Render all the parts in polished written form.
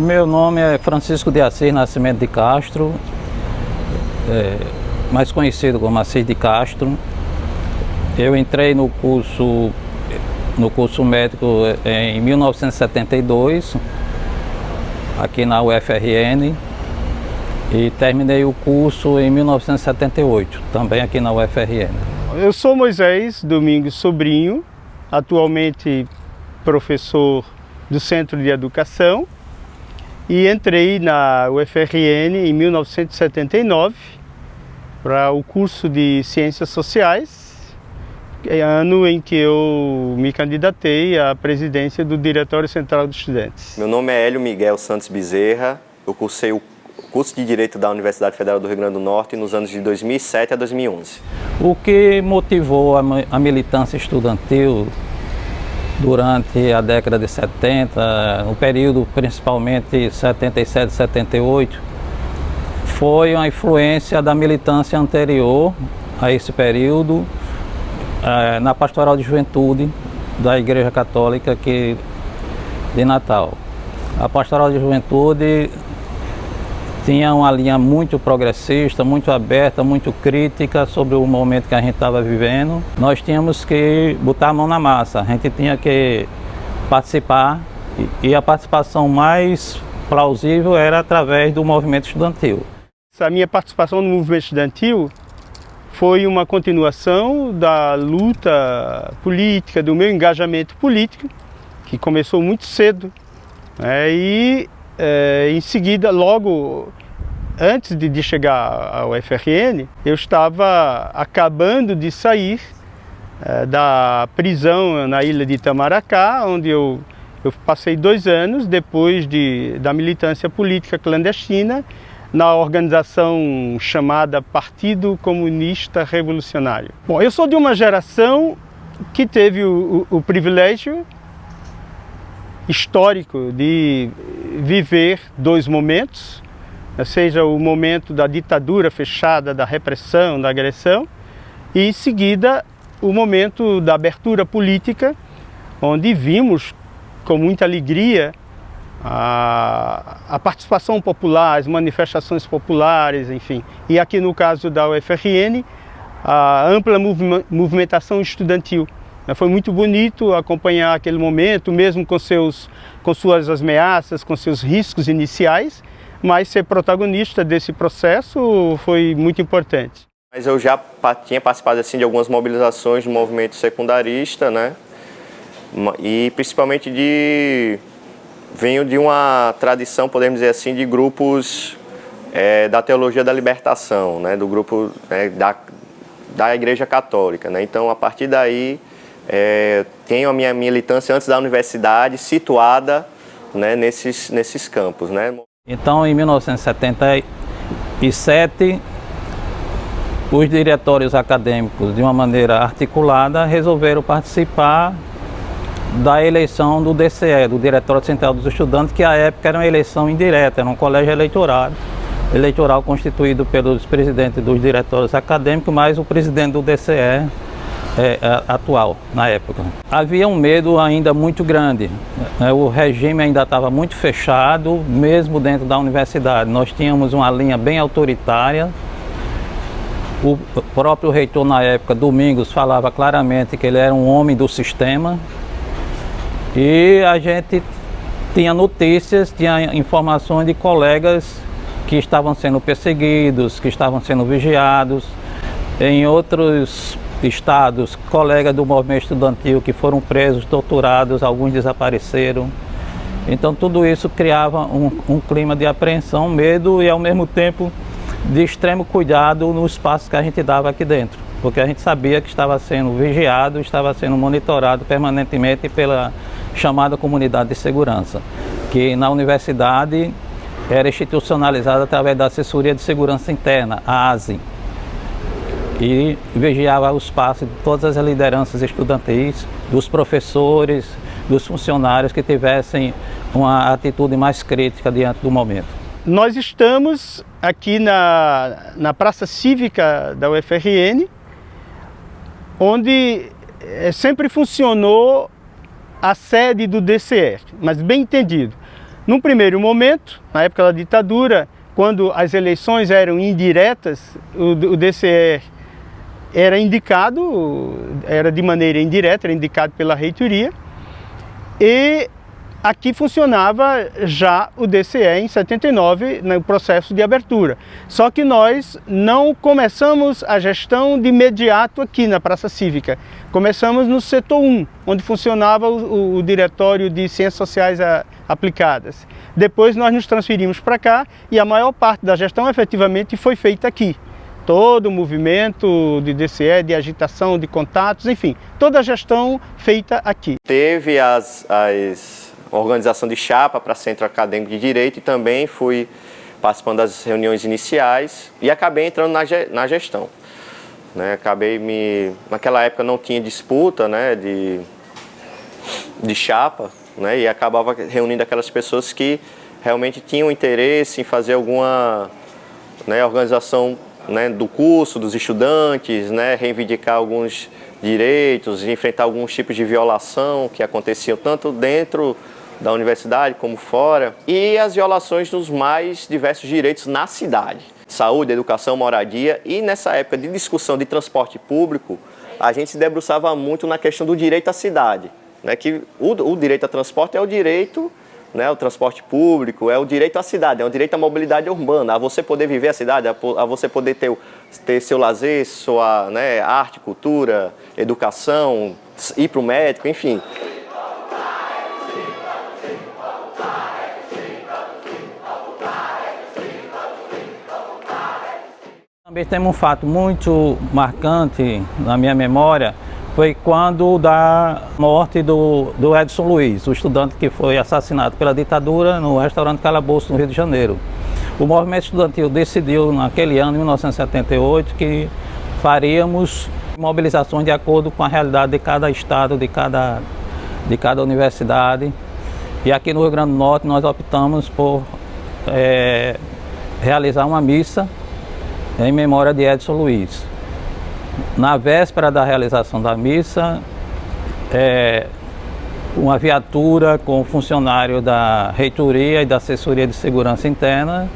Meu nome é Francisco de Assis Nascimento de Castro, mais conhecido como Assis de Castro. Eu entrei no curso médico em 1972, aqui na UFRN, e terminei o curso em 1978, também aqui na UFRN. Eu sou Moisés Domingos Sobrinho, atualmente professor do Centro de Educação, e entrei na UFRN em 1979 para o curso de Ciências Sociais, ano em que eu me candidatei à presidência do Diretório Central dos Estudantes. Meu nome é Hélio Miguel Santos Bezerra, eu cursei o curso de Direito da Universidade Federal do Rio Grande do Norte nos anos de 2007 a 2011. O que motivou a militância estudantil durante a década de 70, no período principalmente 77, 78, foi a influência da militância anterior a esse período na Pastoral de Juventude da Igreja Católica aqui de Natal. A Pastoral de Juventude tinha uma linha muito progressista, muito aberta, muito crítica sobre o momento que a gente estava vivendo. Nós tínhamos que botar a mão na massa, a gente tinha que participar, e a participação mais plausível era através do movimento estudantil. A minha participação no movimento estudantil foi uma continuação da luta política, do meu engajamento político, que começou muito cedo, em seguida, logo antes de chegar ao UFRN, eu estava acabando de sair da prisão na ilha de Itamaracá, onde eu passei 2 anos depois da militância política clandestina na organização chamada Partido Comunista Revolucionário. Bom, eu sou de uma geração que teve o privilégio histórico de viver 2 momentos, seja o momento da ditadura fechada, da repressão, da agressão, e em seguida o momento da abertura política, onde vimos com muita alegria a participação popular, as manifestações populares, enfim. E aqui no caso da UFRN, a ampla movimentação estudantil. Foi muito bonito acompanhar aquele momento, mesmo com suas ameaças, com seus riscos iniciais, mas ser protagonista desse processo foi muito importante. Mas eu já tinha participado assim, de algumas mobilizações do movimento secundarista, né? E principalmente venho de uma tradição, podemos dizer assim, de grupos da teologia da libertação, né? Do grupo da Igreja Católica, né? Então, a partir daí, tenho a minha militância antes da universidade situada, né, nesses campos, né? Então, em 1977, os diretórios acadêmicos, de uma maneira articulada, resolveram participar da eleição do DCE, do Diretório Central dos Estudantes, que à época era uma eleição indireta, era um colégio eleitoral constituído pelos presidentes dos diretórios acadêmicos, mais o presidente do DCE atual, na época. Havia um medo ainda muito grande, o regime ainda estava muito fechado, mesmo dentro da universidade. Nós tínhamos uma linha bem autoritária. O próprio reitor na época, Domingos, falava claramente que ele era um homem do sistema, e a gente tinha notícias, tinha informações de colegas que estavam sendo perseguidos, que estavam sendo vigiados. Em outros estados, colegas do movimento estudantil que foram presos, torturados, alguns desapareceram. Então tudo isso criava um clima de apreensão, medo e ao mesmo tempo de extremo cuidado no espaço que a gente dava aqui dentro, porque a gente sabia que estava sendo vigiado, estava sendo monitorado permanentemente pela chamada comunidade de segurança, que na universidade era institucionalizada através da Assessoria de Segurança Interna, a ASE, e vigiava o espaço de todas as lideranças estudantis, dos professores, dos funcionários que tivessem uma atitude mais crítica diante do momento. Nós estamos aqui na Praça Cívica da UFRN, onde sempre funcionou a sede do DCE, mas bem entendido. Num primeiro momento, na época da ditadura, quando as eleições eram indiretas, o DCE era indicado, era de maneira indireta, era indicado pela reitoria, e aqui funcionava já o DCE em 79, no processo de abertura. Só que nós não começamos a gestão de imediato aqui na Praça Cívica. Começamos no setor 1, onde funcionava o Diretório de Ciências Sociais Aplicadas. Depois nós nos transferimos para cá e a maior parte da gestão efetivamente foi feita aqui. Todo o movimento de DCE, de agitação, de contatos, enfim, toda a gestão feita aqui. Teve as organização de chapa para Centro Acadêmico de Direito e também fui participando das reuniões iniciais e acabei entrando na gestão. Né? Naquela época não tinha disputa, né, de chapa, né, e acabava reunindo aquelas pessoas que realmente tinham interesse em fazer alguma, né, organização, né, do curso, dos estudantes, né, reivindicar alguns direitos, enfrentar alguns tipos de violação que aconteciam tanto dentro da universidade como fora, e as violações dos mais diversos direitos na cidade. Saúde, educação, moradia, e nessa época de discussão de transporte público, a gente se debruçava muito na questão do direito à cidade, né, que o direito a transporte é o direito, né, o transporte público, é o direito à cidade, é o direito à mobilidade urbana, a você poder viver a cidade, a você poder ter seu lazer, sua, né, arte, cultura, educação, ir para o médico, enfim. Também temos um fato muito marcante na minha memória, foi quando da morte do Edson Luiz, o estudante que foi assassinado pela ditadura no restaurante Calabouço, no Rio de Janeiro. O movimento estudantil decidiu naquele ano, 1978, que faríamos mobilizações de acordo com a realidade de cada estado, de cada universidade. E aqui no Rio Grande do Norte nós optamos por realizar uma missa em memória de Edson Luiz. Na véspera da realização da missa, uma viatura com o funcionário da reitoria e da assessoria de segurança interna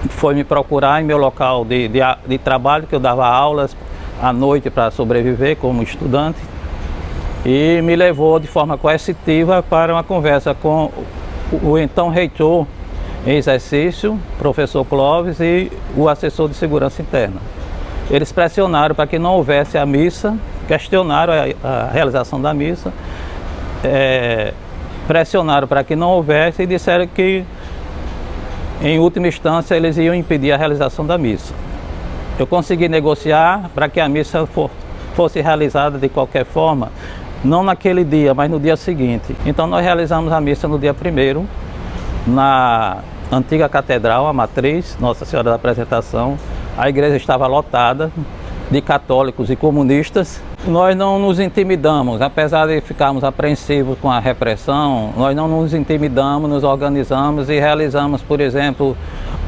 foi me procurar em meu local de trabalho, que eu dava aulas à noite para sobreviver como estudante, e me levou de forma coercitiva para uma conversa com o então reitor em exercício, professor Clóvis, e o assessor de segurança interna. Eles pressionaram para que não houvesse a missa, questionaram a realização da missa, pressionaram para que não houvesse e disseram que, em última instância, eles iam impedir a realização da missa. Eu consegui negociar para que a missa fosse realizada de qualquer forma, não naquele dia, mas no dia seguinte. Então nós realizamos a missa no dia 1º, na antiga catedral, a matriz, Nossa Senhora da Apresentação. A igreja estava lotada de católicos e comunistas. Nós não nos intimidamos, apesar de ficarmos apreensivos com a repressão, nós não nos intimidamos, nos organizamos e realizamos, por exemplo,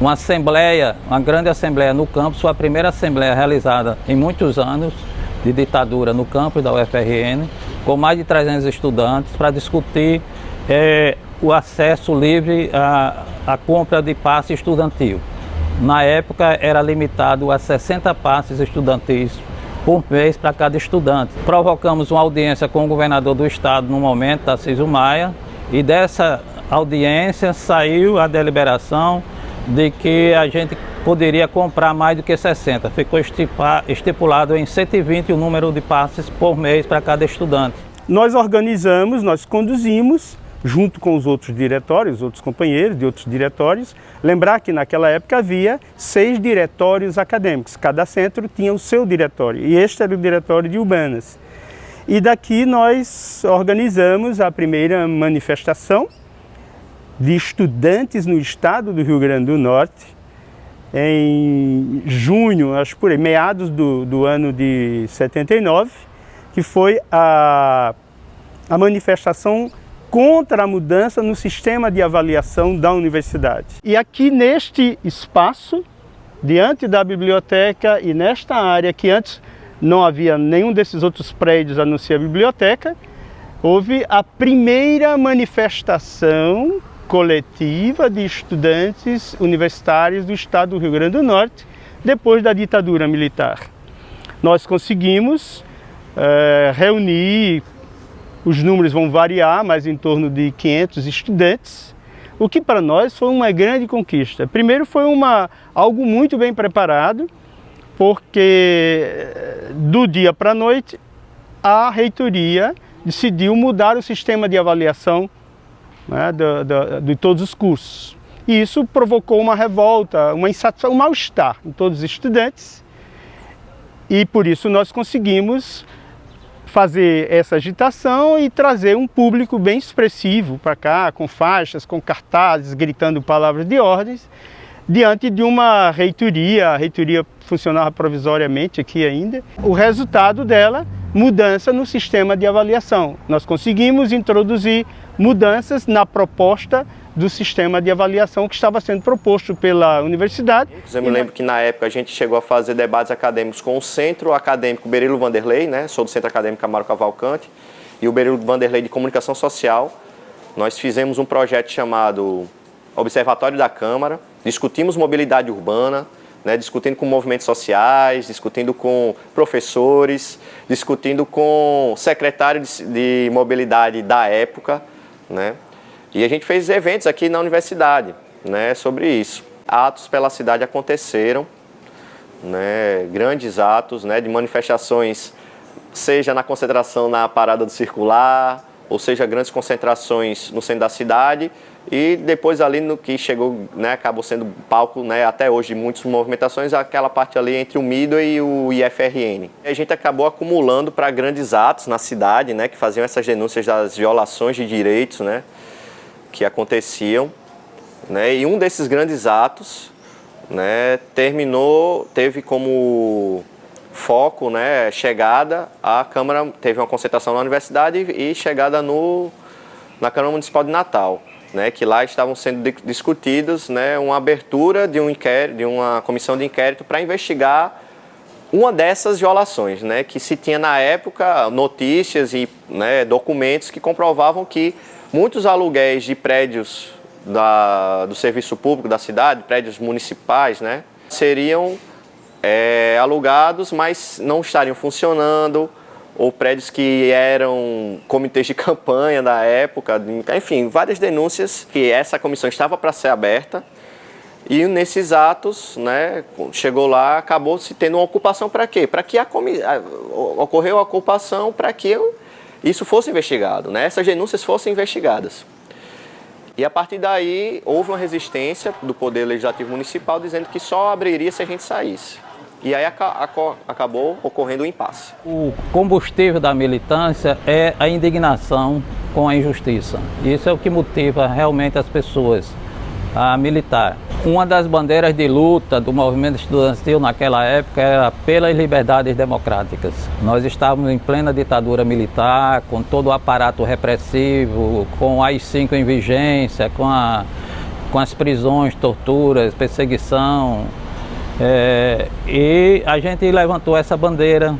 uma assembleia, uma grande assembleia no campus, foi a primeira assembleia realizada em muitos anos de ditadura no campus da UFRN, com mais de 300 estudantes, para discutir o acesso livre à compra de passe estudantil. Na época era limitado a 60 passes estudantis por mês para cada estudante. Provocamos uma audiência com o governador do estado no momento, Tarcísio Maia, e dessa audiência saiu a deliberação de que a gente poderia comprar mais do que 60. Ficou estipulado em 120 o número de passes por mês para cada estudante. Nós organizamos, nós conduzimos, junto com os outros diretórios, outros companheiros de outros diretórios. Lembrar que naquela época havia 6 diretórios acadêmicos, cada centro tinha o seu diretório, e este era o diretório de Humanas. E daqui nós organizamos a primeira manifestação de estudantes no estado do Rio Grande do Norte, em junho, acho por aí, meados do ano de 79, que foi a manifestação contra a mudança no sistema de avaliação da universidade. E aqui neste espaço, diante da biblioteca e nesta área que antes não havia nenhum desses outros prédios a não ser a biblioteca, houve a primeira manifestação coletiva de estudantes universitários do estado do Rio Grande do Norte, depois da ditadura militar. Nós conseguimos reunir, os números vão variar, mas em torno de 500 estudantes, o que para nós foi uma grande conquista. Primeiro foi algo muito bem preparado, porque do dia para a noite a reitoria decidiu mudar o sistema de avaliação, né, de todos os cursos. E isso provocou uma revolta, uma insatisfação, um mal-estar em todos os estudantes. E por isso nós conseguimos fazer essa agitação e trazer um público bem expressivo para cá, com faixas, com cartazes, gritando palavras de ordens, diante de uma reitoria. A reitoria funcionava provisoriamente aqui ainda. O resultado dela, mudança no sistema de avaliação. Nós conseguimos introduzir mudanças na proposta do sistema de avaliação que estava sendo proposto pela universidade. Eu me lembro que na época a gente chegou a fazer debates acadêmicos com o Centro Acadêmico Berilo Vanderlei, né? Sou do Centro Acadêmico Amaro Cavalcante, e o Berilo Vanderlei de Comunicação Social. Nós fizemos um projeto chamado Observatório da Câmara, discutimos mobilidade urbana, né? Discutindo com movimentos sociais, discutindo com professores, discutindo com secretário de mobilidade da época, né? E a gente fez eventos aqui na universidade, né, sobre isso. Atos pela cidade aconteceram, né, grandes atos, né, de manifestações, seja na concentração na Parada do Circular, ou seja, grandes concentrações no centro da cidade, e depois ali no que chegou, né, acabou sendo palco, né, até hoje de muitas movimentações, aquela parte ali entre o Midway e o IFRN. A gente acabou acumulando para grandes atos na cidade, né, que faziam essas denúncias das violações de direitos, né, que aconteciam, né, e um desses grandes atos, né, teve como foco, né, chegada à Câmara, teve uma concentração na universidade e chegada na Câmara Municipal de Natal, né, que lá estavam sendo discutidos, né, uma abertura de uma comissão de inquérito para investigar uma dessas violações, né, que se tinha na época notícias e, né, documentos que comprovavam que muitos aluguéis de prédios do serviço público da cidade, prédios municipais, né, seriam alugados, mas não estariam funcionando, ou prédios que eram comitês de campanha da época, enfim, várias denúncias que essa comissão estava para ser aberta. E nesses atos, né, chegou lá, acabou se tendo uma ocupação para quê? Para que ocorreu a ocupação para que isso fosse investigado, né? Essas denúncias fossem investigadas. E a partir daí houve uma resistência do Poder Legislativo Municipal dizendo que só abriria se a gente saísse. E aí acabou ocorrendo um impasse. O combustível da militância é a indignação com a injustiça. Isso é o que motiva realmente as pessoas a militar. Uma das bandeiras de luta do movimento estudantil naquela época era pelas liberdades democráticas. Nós estávamos em plena ditadura militar, com todo o aparato repressivo, com o AI-5 em vigência, com as prisões, torturas, perseguição. E a gente levantou essa bandeira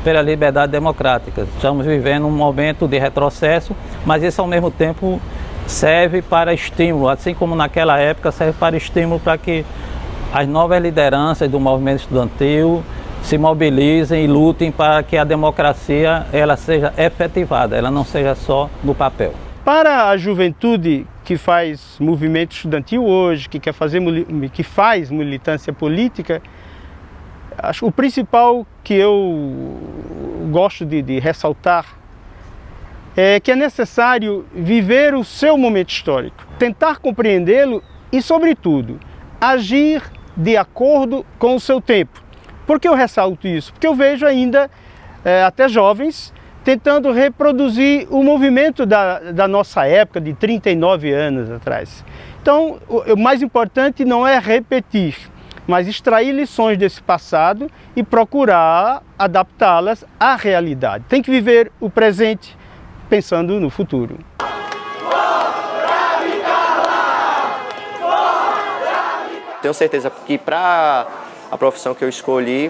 pelas liberdades democráticas. Estamos vivendo um momento de retrocesso, mas isso ao mesmo tempo serve para estímulo, assim como naquela época serve para estímulo para que as novas lideranças do movimento estudantil se mobilizem e lutem para que a democracia ela seja efetivada, ela não seja só no papel. Para a juventude que faz movimento estudantil hoje, que faz militância política, acho que o principal que eu gosto de ressaltar é que é necessário viver o seu momento histórico, tentar compreendê-lo e, sobretudo, agir de acordo com o seu tempo. Por que eu ressalto isso? Porque eu vejo ainda até jovens tentando reproduzir o movimento da nossa época, de 39 anos atrás. Então, o mais importante não é repetir, mas extrair lições desse passado e procurar adaptá-las à realidade. Tem que viver o presente, pensando no futuro. Tenho certeza que para a profissão que eu escolhi,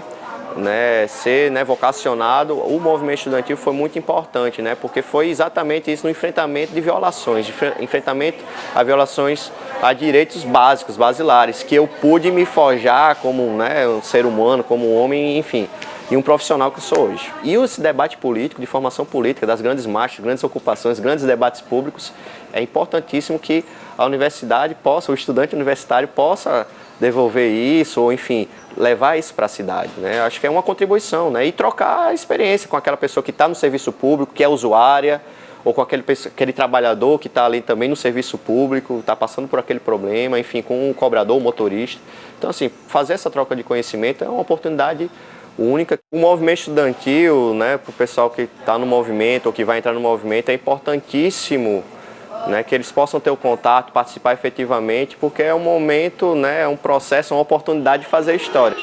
né, ser, né, vocacionado, o movimento estudantil foi muito importante, né, porque foi exatamente isso no enfrentamento de violações, enfrentamento a violações a direitos básicos, basilares, que eu pude me forjar como, né, um ser humano, como um homem, enfim, e um profissional que eu sou hoje. E esse debate político, de formação política, das grandes marchas, grandes ocupações, grandes debates públicos, é importantíssimo que a universidade possa, o estudante universitário possa devolver isso, ou enfim, levar isso para a cidade, né? Acho que é uma contribuição, né? E trocar a experiência com aquela pessoa que está no serviço público, que é usuária, ou com aquele trabalhador que está ali também no serviço público, está passando por aquele problema, enfim, com o cobrador, o motorista. Então, assim, fazer essa troca de conhecimento é uma oportunidade única. O movimento estudantil, né, para o pessoal que está no movimento ou que vai entrar no movimento, é importantíssimo, né, que eles possam ter o contato, participar efetivamente, porque é um momento, né, é um processo, é uma oportunidade de fazer história.